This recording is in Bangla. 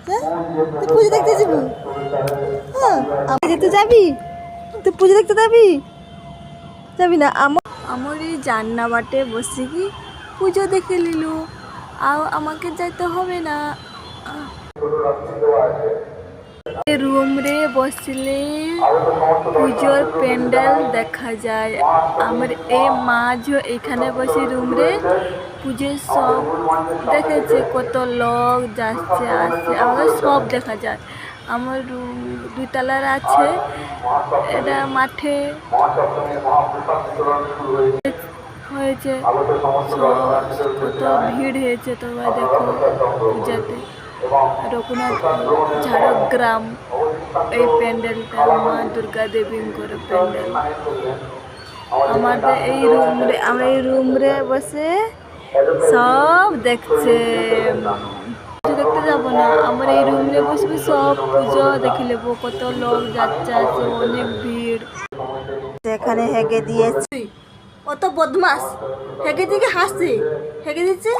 হ্যাঁ তুই পুজো দেখতে যাবি? হ্যাঁ আমি যেতে যাবি? তুই পুজো দেখতে যাবি? যাবি না? আমার এই জান্না বাটে বসে কি পুজো দেখে নিলু, আর আমাকে যাইতে হবে না। রুম রে বসলে পুজোর প্যান্ডেল দেখা যায়। আমার এই মা যে এখানে বসে রুম রে পুজোর সব দেখেছে, কত লোক যাচ্ছে আসছে, আমাদের সব দেখা যায়। আমার রুম 2 তলার আছে, এটা মাঠে হয়েছে, কত ভিড় হয়েছে তোমরা দেখো পূজাতে। রঘুনাথ ঝাড়গ্রাম এই প্যান্ডেলটা মা দুর্গা দেবীঙ্কর প্যান্ডেল। আমাদের এই রুম রে, আমরা এই রুম রে বসে সব দেখছে। দেখতে যাবো না, আমার এই রুম রে বসে সব পুজো দেখে নেবো। কত লোক যাচ্ছে আছে, অনেক ভিড়। এখানে হেগে দিয়েছি, কত বদমাস হেগে দিকে হাসছে, হেগে দিচ্ছে।